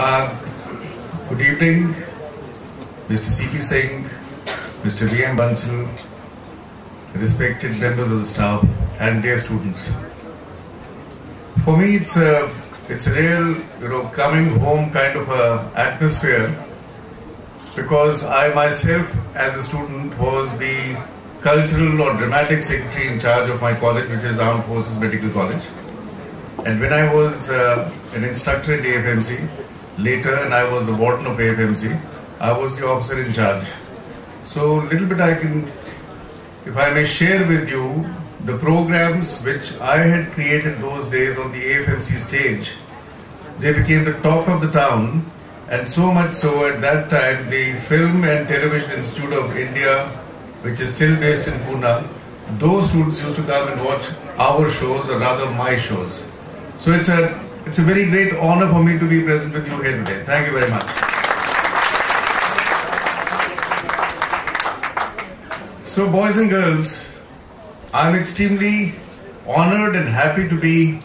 Good evening, Mr. C.P. Singh, Mr. V.M. Bansal, respected members of the staff, and dear students. For me, it's a real, coming home kind of a atmosphere, because I myself, as a student, was the cultural or dramatic secretary in charge of my college, which is Armed Forces Medical College. And when I was an instructor at AFMC, later, and I was the warden of AFMC, I was the officer in charge. So, little bit I can, if I may share with you, the programs which I had created those days on the AFMC stage, they became the talk of the town, and so much so at that time, the Film and Television Institute of India, which is still based in Pune, those students used to come and watch our shows, or rather my shows. So it's a very great honor for me to be present with you here today. Thank you very much. So boys and girls, I'm extremely honored and happy to be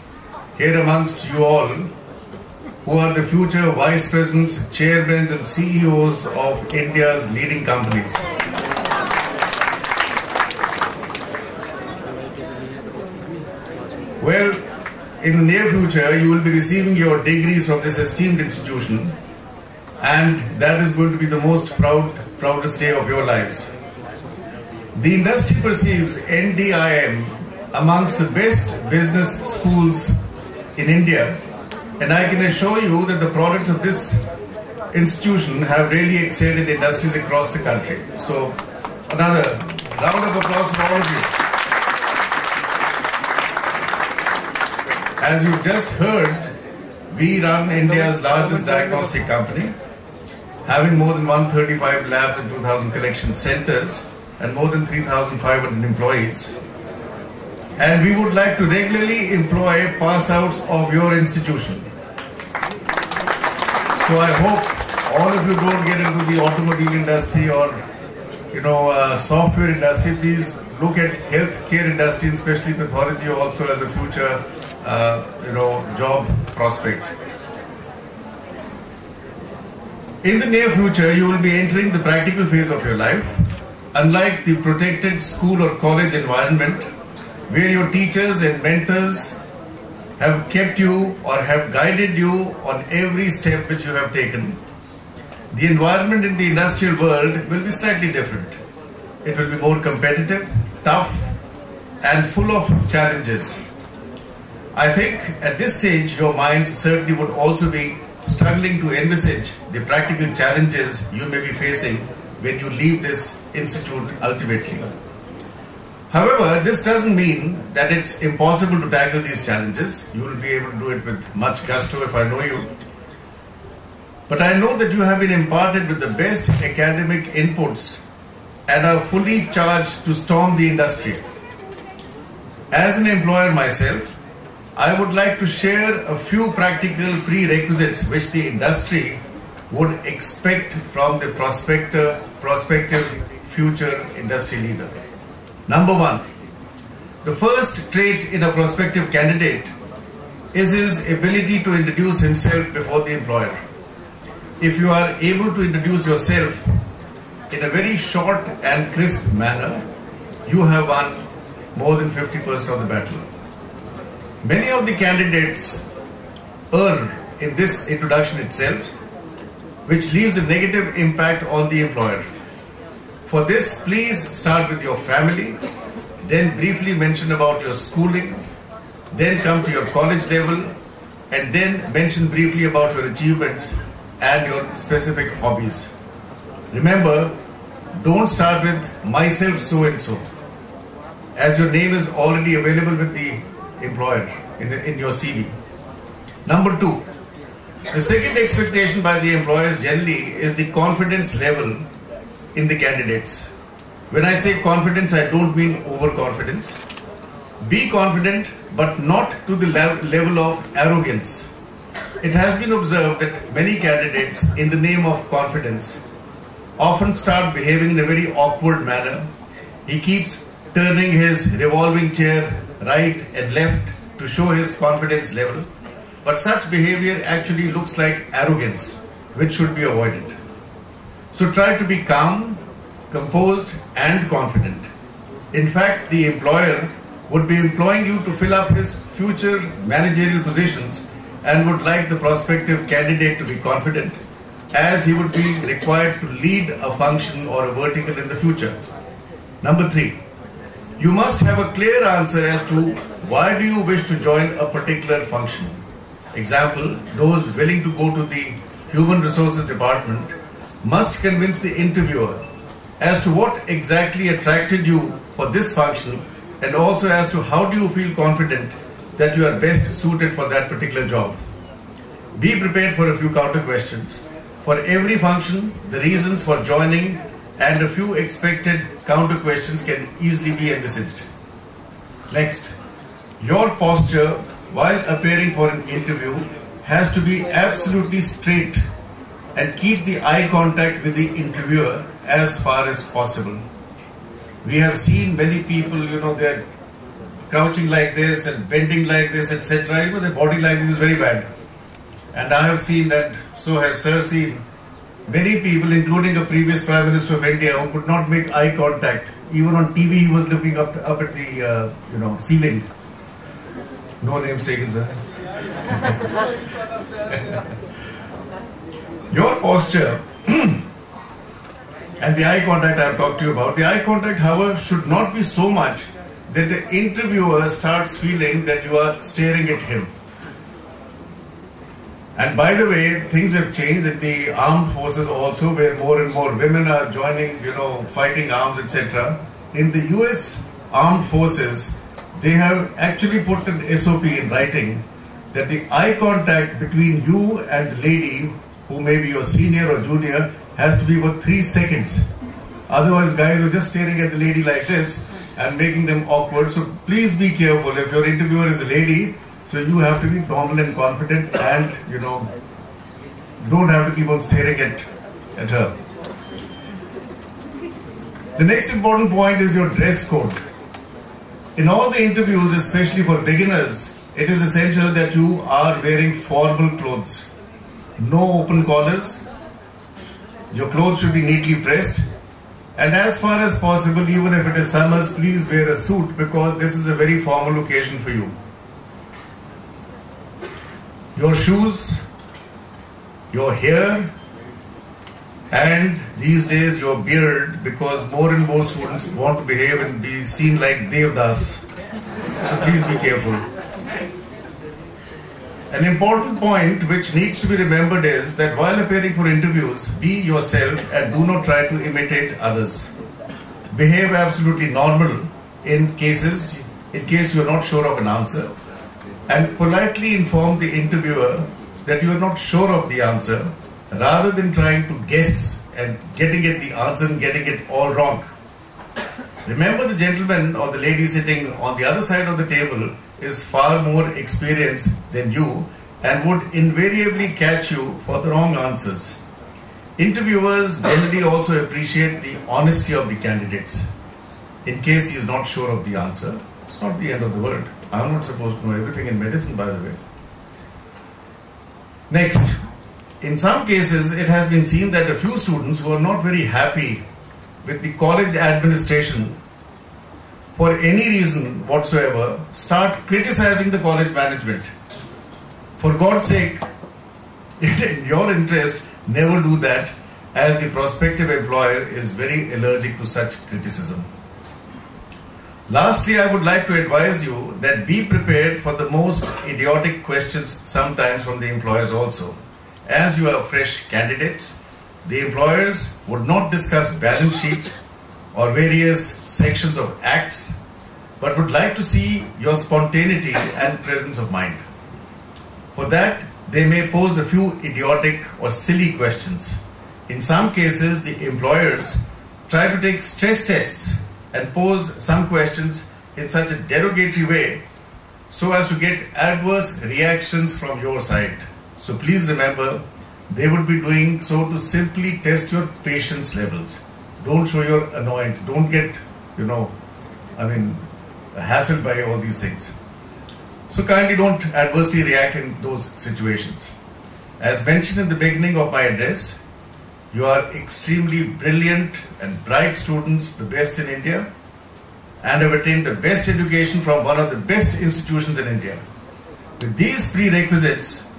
here amongst you all, who are the future vice presidents, chairmen and CEOs of India's leading companies. Well, in the near future, you will be receiving your degrees from this esteemed institution, and that is going to be the most proudest day of your lives. The industry perceives NDIM amongst the best business schools in India, and I can assure you that the products of this institution have really excelled in industries across the country. So, another round of applause for all of you. As you've just heard, we run India's largest diagnostic company, having more than 135 labs and 2,000 collection centers and more than 3,500 employees. And we would like to regularly employ pass-outs of your institution. So I hope all of you don't get into the automobile industry or, software industry. Please look at healthcare industry, especially pathology, also as a future job prospect. In the near future, you will be entering the practical phase of your life. Unlike the protected school or college environment, where your teachers and mentors have kept you or have guided you on every step which you have taken, the environment in the industrial world will be slightly different. It will be more competitive, tough, and full of challenges. I think at this stage your mind certainly would also be struggling to envisage the practical challenges you may be facing when you leave this institute ultimately. However, this doesn't mean that it's impossible to tackle these challenges. You will be able to do it with much gusto if I know you. But I know that you have been imparted with the best academic inputs and are fully charged to storm the industry. As an employer myself, I would like to share a few practical prerequisites which the industry would expect from the prospective future industry leader. Number one, the first trait in a prospective candidate is his ability to introduce himself before the employer. If you are able to introduce yourself in a very short and crisp manner, you have won more than 50% of the battle. Many of the candidates err in this introduction itself, which leaves a negative impact on the employer. For this, please start with your family, then briefly mention about your schooling, then come to your college level, and then mention briefly about your achievements and your specific hobbies. Remember, don't start with myself so-and-so, as your name is already available with the employer in your CV. Number two, the second expectation by the employers generally is the confidence level in the candidates. When I say confidence, I don't mean overconfidence. Be confident, but not to the level of arrogance. It has been observed that many candidates, in the name of confidence, often start behaving in a very awkward manner. He keeps turning his revolving chair right and left to show his confidence level. but such behavior actually looks like arrogance, which should be avoided. So try to be calm, composed and confident. In fact, the employer would be employing you to fill up his future managerial positions and would like the prospective candidate to be confident, as he would be required to lead a function or a vertical in the future. Number 3, you must have a clear answer as to why do you wish to join a particular function. Example, those willing to go to the Human Resources Department must convince the interviewer as to what exactly attracted you for this function, and also as to how do you feel confident that you are best suited for that particular job. Be prepared for a few counter questions. For every function, the reasons for joining and a few expected counter questions can easily be envisaged. Next, your posture while appearing for an interview has to be absolutely straight and keep the eye contact with the interviewer as far as possible. We have seen many people, they're crouching like this and bending like this, etc. Their body language is very bad. And I have seen that, so has Sir seen, many people, including a previous Prime Minister of India, who could not make eye contact. Even on TV, he was looking up at the ceiling. No names taken, sir. Your posture and the eye contact I have talked to you about. The eye contact, however, should not be so much that the interviewer starts feeling that you are staring at him. And by the way, things have changed in the armed forces also, where more and more women are joining, fighting arms, etc. In the US armed forces, they have actually put an SOP in writing that the eye contact between you and the lady, who may be your senior or junior, has to be for 3 seconds. Otherwise, guys are just staring at the lady like this and making them awkward. So please be careful. If your interviewer is a lady, so you have to be normal and confident and, don't have to keep on staring at her. The next important point is your dress code. In all the interviews, especially for beginners, it is essential that you are wearing formal clothes. No open collars. Your clothes should be neatly pressed. And as far as possible, even if it is summers, please wear a suit, because this is a very formal occasion for you. Your shoes, your hair, and these days your beard, because more and more students want to behave and be seen like Devdas. So please be careful. An important point which needs to be remembered is that while appearing for interviews, be yourself and do not try to imitate others. Behave absolutely normal in case you are not sure of an answer, and politely inform the interviewer that you are not sure of the answer, rather than trying to guess and getting at the answer and getting it all wrong. Remember, the gentleman or the lady sitting on the other side of the table is far more experienced than you and would invariably catch you for the wrong answers. Interviewers generally also appreciate the honesty of the candidates. In case he is not sure of the answer, it's not the end of the world. I'm not supposed to know everything in medicine, by the way. Next, in some cases, it has been seen that a few students who are not very happy with the college administration for any reason whatsoever start criticizing the college management. For God's sake, in your interest, never do that, as the prospective employer is very allergic to such criticism. Lastly, I would like to advise you that be prepared for the most idiotic questions sometimes from the employers also. As you are fresh candidates, the employers would not discuss balance sheets or various sections of acts, but would like to see your spontaneity and presence of mind. For that, they may pose a few idiotic or silly questions. In some cases, the employers try to take stress tests and pose some questions in such a derogatory way so as to get adverse reactions from your side. So please remember, they would be doing so to simply test your patience levels. Don't show your annoyance. Don't get, hassled by all these things. So kindly don't adversely react in those situations. As mentioned in the beginning of my address, you are extremely brilliant and bright students, the best in India, and have attained the best education from one of the best institutions in India. With these prerequisites,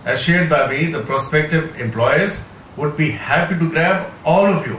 as shared by me, the prospective employers would be happy to grab all of you